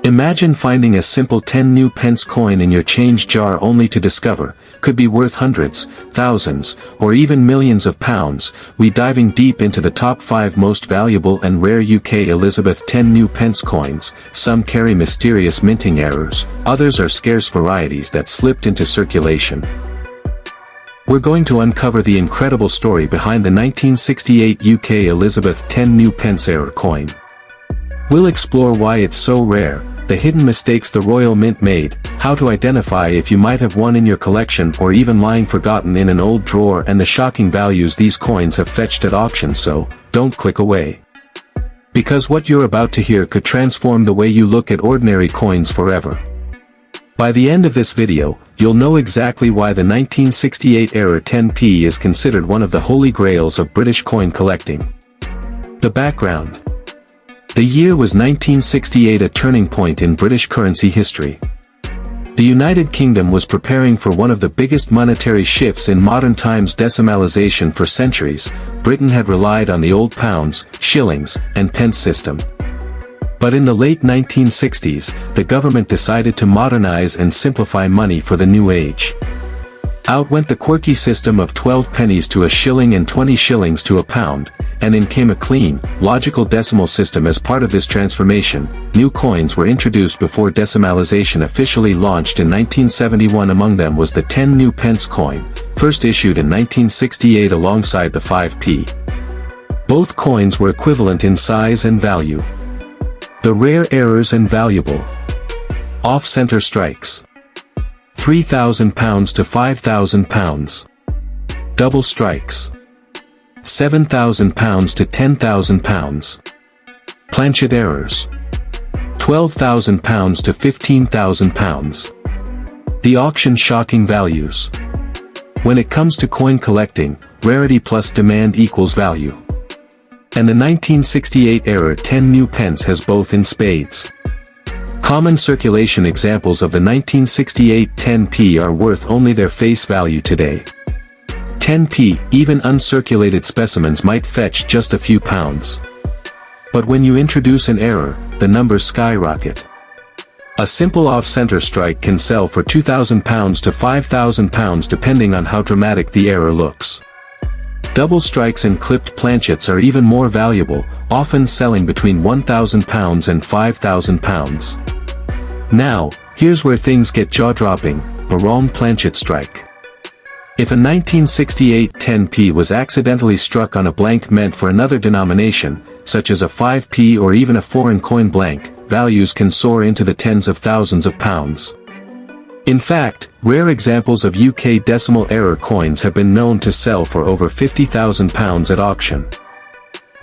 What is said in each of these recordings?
Imagine finding a simple 10 new pence coin in your change jar only to discover, could be worth hundreds, thousands, or even millions of pounds. We diving deep into the top 5 most valuable and rare UK Elizabeth 10 new pence coins. Some carry mysterious minting errors, others are scarce varieties that slipped into circulation. We're going to uncover the incredible story behind the 1968 UK Elizabeth 10 new pence error coin. We'll explore why it's so rare, the hidden mistakes the Royal Mint made, how to identify if you might have one in your collection or even lying forgotten in an old drawer, and the shocking values these coins have fetched at auction. So, don't click away. Because what you're about to hear could transform the way you look at ordinary coins forever. By the end of this video, you'll know exactly why the 1968 error 10p is considered one of the holy grails of British coin collecting. The background. The year was 1968, a turning point in British currency history. The United Kingdom was preparing for one of the biggest monetary shifts in modern times. Decimalisation. For centuries, Britain had relied on the old pounds, shillings, and pence system. But in the late 1960s, the government decided to modernize and simplify money for the new age. Out went the quirky system of 12 pennies to a shilling and 20 shillings to a pound, and in came a clean, logical decimal system. As part of this transformation, new coins were introduced before decimalisation officially launched in 1971. Among them was the 10 new pence coin, first issued in 1968 alongside the 5p. Both coins were equivalent in size and value. The rare errors and valuable. Off-center strikes. £3,000 to £5,000. Double strikes. £7,000 to £10,000. Planchet errors. £12,000 to £15,000. The auction. Shocking values. When it comes to coin collecting, rarity plus demand equals value. And the 1968 error 10 new pence has both in spades. Common circulation examples of the 1968 10p are worth only their face value today. 10p, even uncirculated specimens might fetch just a few pounds. But when you introduce an error, the numbers skyrocket. A simple off-center strike can sell for £2,000 to £5,000 depending on how dramatic the error looks. Double strikes and clipped planchets are even more valuable, often selling between £1,000 and £5,000. Now, here's where things get jaw-dropping: a wrong planchet strike. If a 1968 10p was accidentally struck on a blank meant for another denomination, such as a 5p or even a foreign coin blank, values can soar into the tens of thousands of pounds. In fact, rare examples of UK decimal error coins have been known to sell for over £50,000 at auction.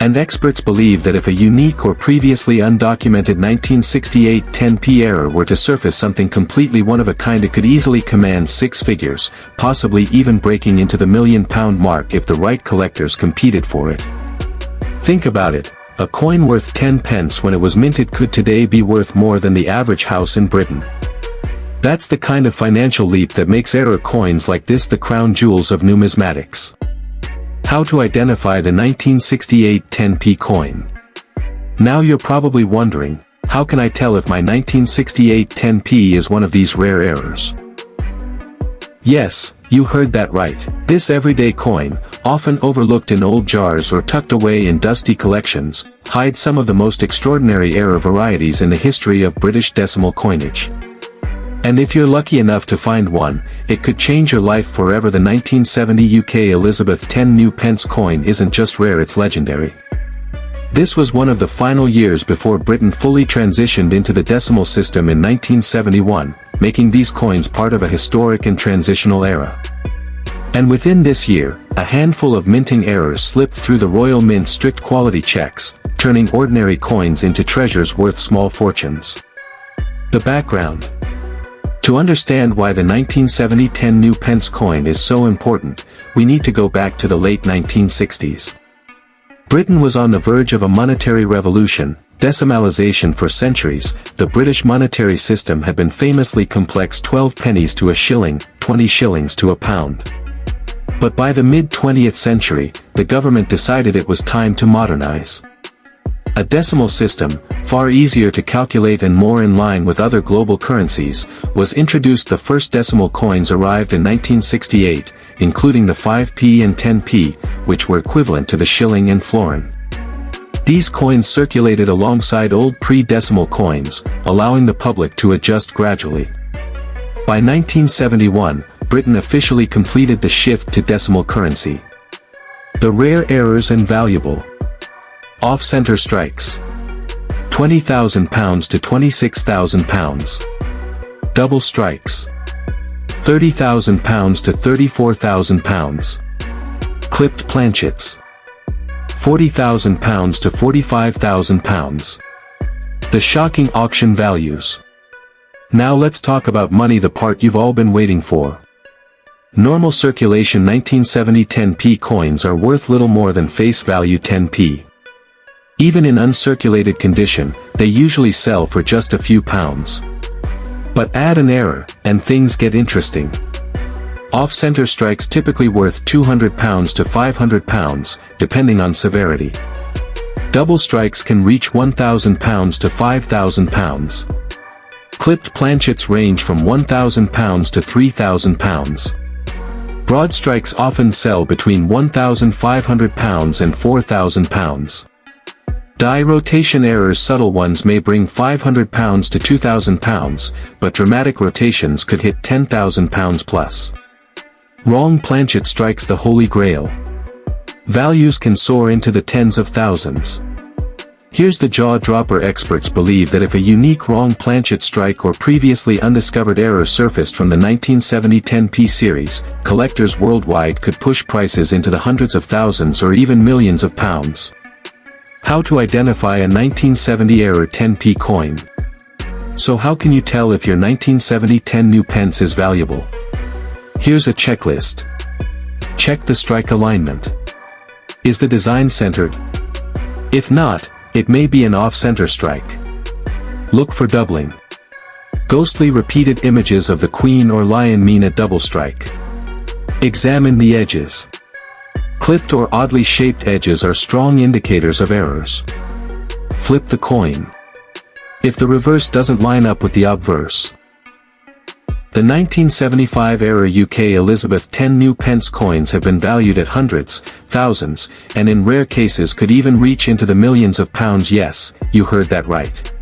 And experts believe that if a unique or previously undocumented 1968 10p error were to surface, something completely one-of-a-kind, it could easily command 6 figures, possibly even breaking into the £1 million mark if the right collectors competed for it. Think about it, a coin worth 10 pence when it was minted could today be worth more than the average house in Britain. That's the kind of financial leap that makes error coins like this the crown jewels of numismatics. How to identify the 1968 10p coin? Now you're probably wondering, how can I tell if my 1968 10p is one of these rare errors? Yes, you heard that right. This everyday coin, often overlooked in old jars or tucked away in dusty collections, hides some of the most extraordinary error varieties in the history of British decimal coinage. And if you're lucky enough to find one, it could change your life forever. The 1970 UK Elizabeth 10 new pence coin isn't just rare, it's legendary. This was one of the final years before Britain fully transitioned into the decimal system in 1971, making these coins part of a historic and transitional era. And within this year, a handful of minting errors slipped through the Royal Mint's strict quality checks, turning ordinary coins into treasures worth small fortunes. The background. To understand why the 1970 10 new pence coin is so important, we need to go back to the late 1960s. Britain was on the verge of a monetary revolution, decimalisation. For centuries, the British monetary system had been famously complex: 12 pennies to a shilling, 20 shillings to a pound. But by the mid-20th century, the government decided it was time to modernize. A decimal system, far easier to calculate and more in line with other global currencies, was introduced. The first decimal coins arrived in 1968, including the 5p and 10p, which were equivalent to the shilling and florin. These coins circulated alongside old pre-decimal coins, allowing the public to adjust gradually. By 1971, Britain officially completed the shift to decimal currency. The rare errors and valuable. Off-center strikes. £20,000 to £26,000. Double strikes. £30,000 to £34,000. Clipped planchets. £40,000 to £45,000. The shocking auction values. Now let's talk about money, the part you've all been waiting for. Normal circulation 1970 10p coins are worth little more than face value 10p. Even in uncirculated condition, they usually sell for just a few pounds. But add an error, and things get interesting. Off-center strikes typically worth £200 to £500, depending on severity. Double strikes can reach £1,000 to £5,000. Clipped planchets range from £1,000 to £3,000. Broad strikes often sell between £1,500 and £4,000. Die rotation errors, subtle ones may bring £500 to £2,000, but dramatic rotations could hit £10,000 plus. Wrong planchet strikes, the holy grail. Values can soar into the tens of thousands. Here's the jaw-dropper: experts believe that if a unique wrong planchet strike or previously undiscovered error surfaced from the 1970 10p series, collectors worldwide could push prices into the hundreds of thousands or even millions of pounds. How to identify a 1970 error 10p coin. So how can you tell if your 1970 10 new pence is valuable? Here's a checklist. Check the strike alignment. Is the design centered? If not, it may be an off-center strike. Look for doubling. Ghostly repeated images of the queen or lion mean a double strike. Examine the edges. Clipped or oddly shaped edges are strong indicators of errors. Flip the coin. If the reverse doesn't line up with the obverse. The 1975 era UK Elizabeth 10 new pence coins have been valued at hundreds, thousands, and in rare cases could even reach into the millions of pounds. Yes, you heard that right.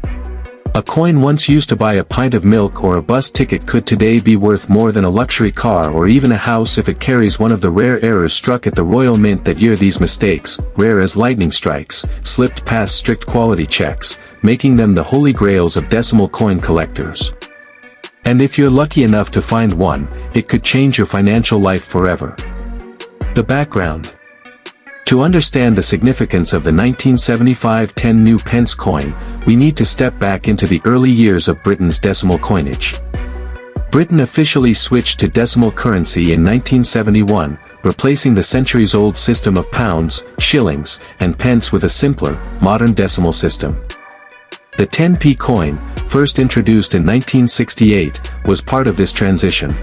A coin once used to buy a pint of milk or a bus ticket could today be worth more than a luxury car or even a house if it carries one of the rare errors struck at the Royal Mint that year. These mistakes, rare as lightning strikes, slipped past strict quality checks, making them the holy grails of decimal coin collectors. And if you're lucky enough to find one, it could change your financial life forever. The background. To understand the significance of the 1975 10 new pence coin, we need to step back into the early years of Britain's decimal coinage. Britain officially switched to decimal currency in 1971, replacing the centuries-old system of pounds, shillings, and pence with a simpler, modern decimal system. The 10p coin, first introduced in 1968, was part of this transition.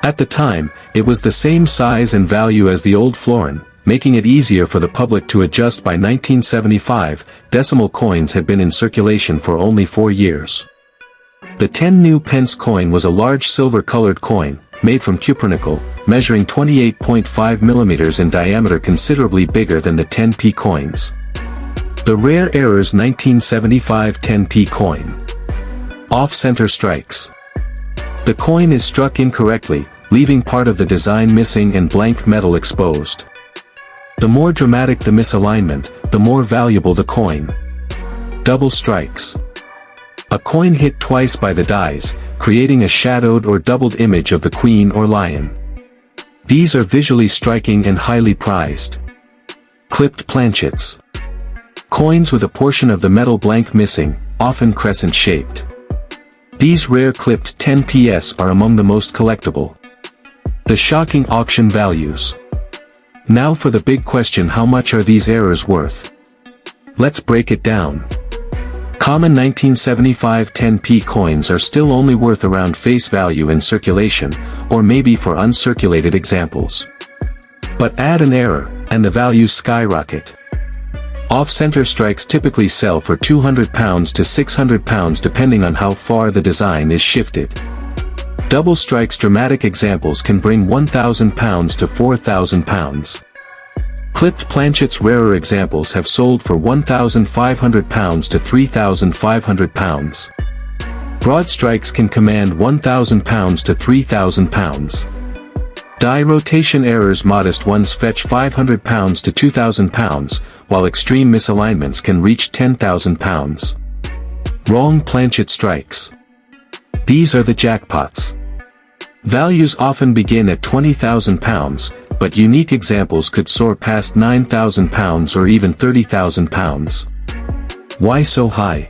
At the time, it was the same size and value as the old florin, making it easier for the public to adjust. By 1975, decimal coins had been in circulation for only 4 years. The 10 new pence coin was a large silver-colored coin, made from cupronickel, measuring 28.5 millimeters in diameter, considerably bigger than the 10p coins. The rare errors 1975 10p coin. Off-center strikes. The coin is struck incorrectly, leaving part of the design missing and blank metal exposed. The more dramatic the misalignment, the more valuable the coin. Double strikes. A coin hit twice by the dies, creating a shadowed or doubled image of the queen or lion. These are visually striking and highly prized. Clipped planchets. Coins with a portion of the metal blank missing, often crescent-shaped. These rare clipped 10ps are among the most collectible. The shocking auction values. Now for the big question: how much are these errors worth? Let's break it down. Common 1975 10p coins are still only worth around face value in circulation, or maybe for uncirculated examples. But add an error, and the values skyrocket. Off-center strikes typically sell for £200 to £600 depending on how far the design is shifted. Double strikes dramatic examples can bring £1,000 to £4,000. Clipped planchets rarer examples have sold for £1,500 to £3,500. Broad strikes can command £1,000 to £3,000. Die rotation errors modest ones fetch £500 to £2,000, while extreme misalignments can reach £10,000. Wrong planchet strikes. These are the jackpots. Values often begin at £20,000, but unique examples could soar past £9,000 or even £30,000. Why so high?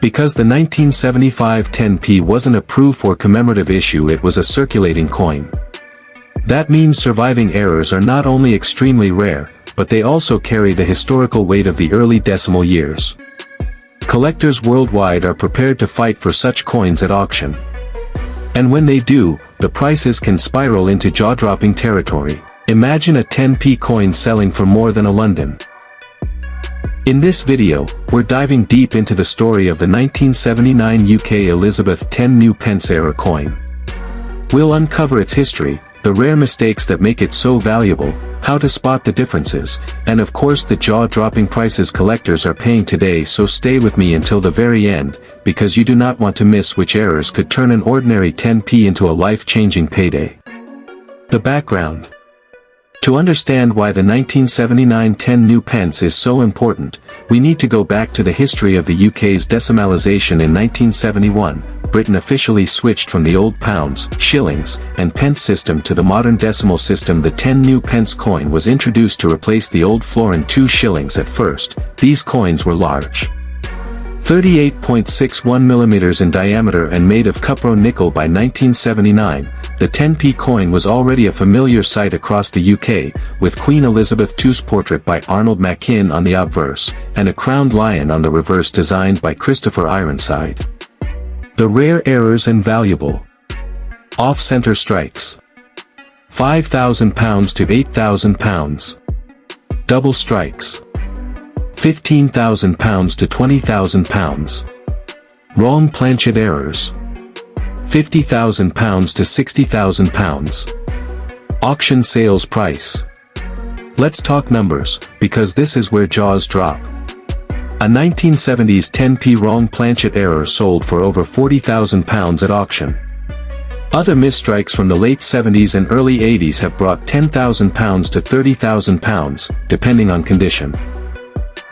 Because the 1975 10p wasn't a proof or commemorative issue, it was a circulating coin. That means surviving errors are not only extremely rare, but they also carry the historical weight of the early decimal years. Collectors worldwide are prepared to fight for such coins at auction. And when they do, the prices can spiral into jaw-dropping territory. Imagine a 10p coin selling for more than a London. In this video, we're diving deep into the story of the 1979 UK Elizabeth 10 new pence era coin. We'll uncover its history, the rare mistakes that make it so valuable, how to spot the differences, and of course the jaw-dropping prices collectors are paying today. So stay with me until the very end, because you do not want to miss which errors could turn an ordinary 10p into a life-changing payday. The background. To understand why the 1979 10 new pence is so important, we need to go back to the history of the UK's decimalisation in 1971. Britain officially switched from the old pounds, shillings, and pence system to the modern decimal system. The 10 new pence coin was introduced to replace the old florin 2 shillings. At first, these coins were large, 38.61 mm in diameter and made of cupro nickel. By 1979, the 10p coin was already a familiar sight across the UK, with Queen Elizabeth II's portrait by Arnold Machin on the obverse, and a crowned lion on the reverse designed by Christopher Ironside. The rare errors and valuable off-center strikes. £5,000 to £8,000. Double strikes. £15,000 to £20,000. Wrong planchet errors. £50,000 to £60,000. Auction sales price. Let's talk numbers, because this is where jaws drop. A 1970s 10p wrong planchet error sold for over £40,000 at auction. Other misstrikes from the late 70s and early 80s have brought £10,000 to £30,000, depending on condition.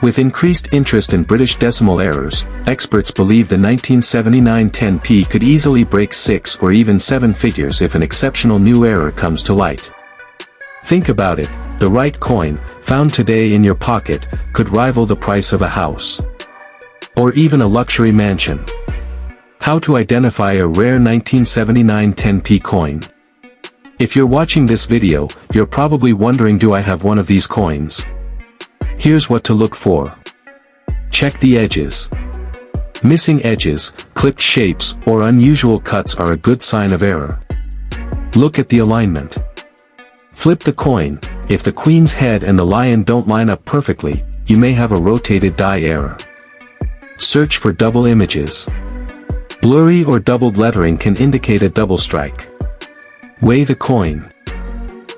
With increased interest in British decimal errors, experts believe the 1979 10p could easily break 6 or even 7 figures if an exceptional new error comes to light. Think about it, the right coin, found today in your pocket, could rival the price of a house. Or even a luxury mansion. How to identify a rare 1979 10p coin? If you're watching this video, you're probably wondering, do I have one of these coins? Here's what to look for. Check the edges. Missing edges, clipped shapes, or unusual cuts are a good sign of error. Look at the alignment. Flip the coin. If the queen's head and the lion don't line up perfectly, you may have a rotated die error. Search for double images. Blurry or doubled lettering can indicate a double strike. Weigh the coin.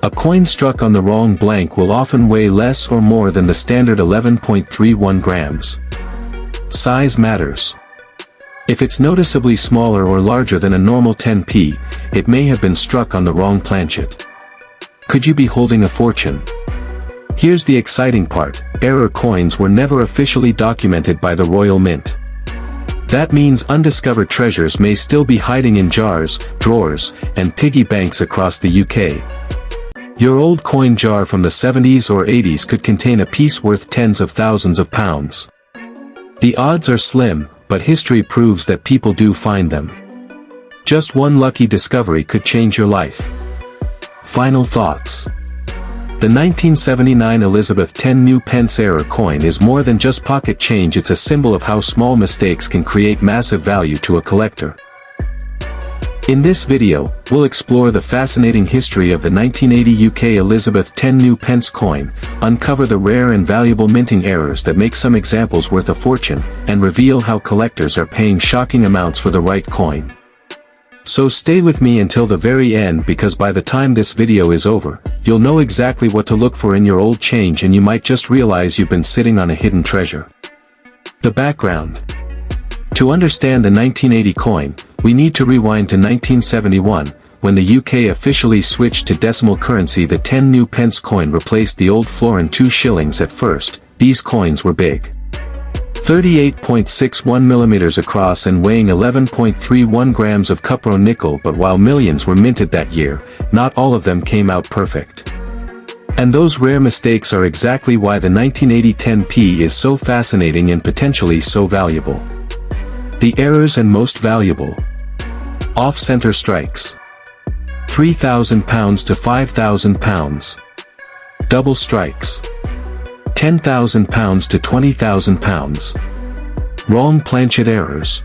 A coin struck on the wrong blank will often weigh less or more than the standard 11.31 grams. Size matters. If it's noticeably smaller or larger than a normal 10p, it may have been struck on the wrong planchet. Could you be holding a fortune? Here's the exciting part, error coins were never officially documented by the Royal Mint. That means undiscovered treasures may still be hiding in jars, drawers, and piggy banks across the UK. Your old coin jar from the 70s or 80s could contain a piece worth tens of thousands of pounds. The odds are slim, but history proves that people do find them. Just one lucky discovery could change your life. Final thoughts. The 1979 Elizabeth 10 new pence era coin is more than just pocket change. It's a symbol of how small mistakes can create massive value to a collector. In this video, we'll explore the fascinating history of the 1980 UK Elizabeth 10 new pence coin, uncover the rare and valuable minting errors that make some examples worth a fortune, and reveal how collectors are paying shocking amounts for the right coin. So stay with me until the very end, because by the time this video is over, you'll know exactly what to look for in your old change, and you might just realize you've been sitting on a hidden treasure. The background. To understand the 1980 coin, we need to rewind to 1971, when the UK officially switched to decimal currency. The 10 new pence coin replaced the old florin 2 shillings. At first, these coins were big. 38.61 millimeters across and weighing 11.31 grams of copper nickel, but while millions were minted that year, not all of them came out perfect. And those rare mistakes are exactly why the 1980 10p is so fascinating and potentially so valuable. The errors and most valuable. Off-center strikes. £3,000 to £5,000. Double strikes. £10,000 to £20,000. Wrong planchet errors.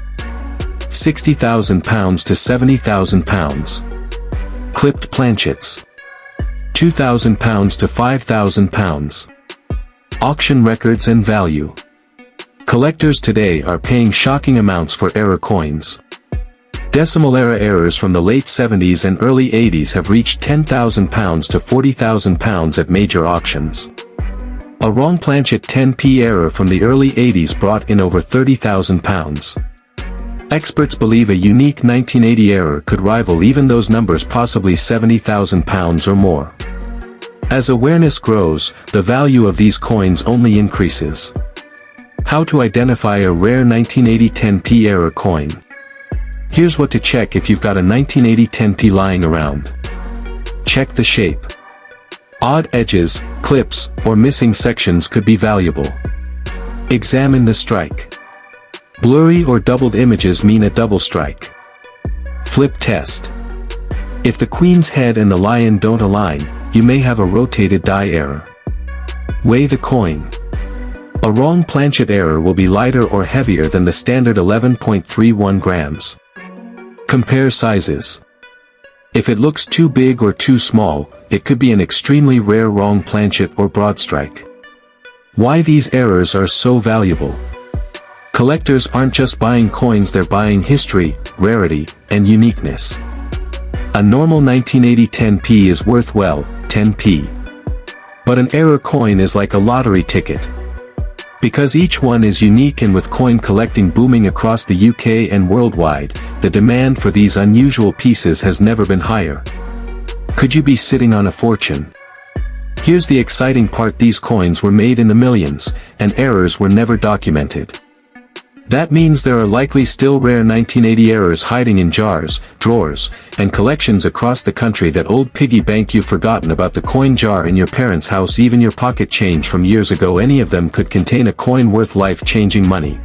£60,000 to £70,000. Clipped planchets. £2,000 to £5,000. Auction records and value. Collectors today are paying shocking amounts for error coins. Decimal era errors from the late 70s and early 80s have reached £10,000 to £40,000 at major auctions. A wrong planchet 10p error from the early 80s brought in over £30,000. Experts believe a unique 1980 error could rival even those numbers, possibly £70,000 or more. As awareness grows, the value of these coins only increases. How to identify a rare 1980 10p error coin. Here's what to check if you've got a 1980 10p lying around. Check the shape. Odd edges, clips, or missing sections could be valuable. Examine the strike. Blurry or doubled images mean a double strike. Flip test. If the queen's head and the lion don't align, you may have a rotated die error. Weigh the coin. A wrong planchet error will be lighter or heavier than the standard 11.31 grams. Compare sizes. If it looks too big or too small, it could be an extremely rare wrong planchet or broad strike. Why these errors are so valuable. Collectors aren't just buying coins, they're buying history, rarity, and uniqueness. A normal 1980 10p is worth, well, 10p. But an error coin is like a lottery ticket. Because each one is unique, and with coin collecting booming across the UK and worldwide, the demand for these unusual pieces has never been higher. Could you be sitting on a fortune? Here's the exciting part: these coins were made in the millions, and errors were never documented. That means there are likely still rare 1980 errors hiding in jars, drawers, and collections across the country. That old piggy bank you've forgotten about, the coin jar in your parents' house, even your pocket change from years ago, any of them could contain a coin worth life-changing money.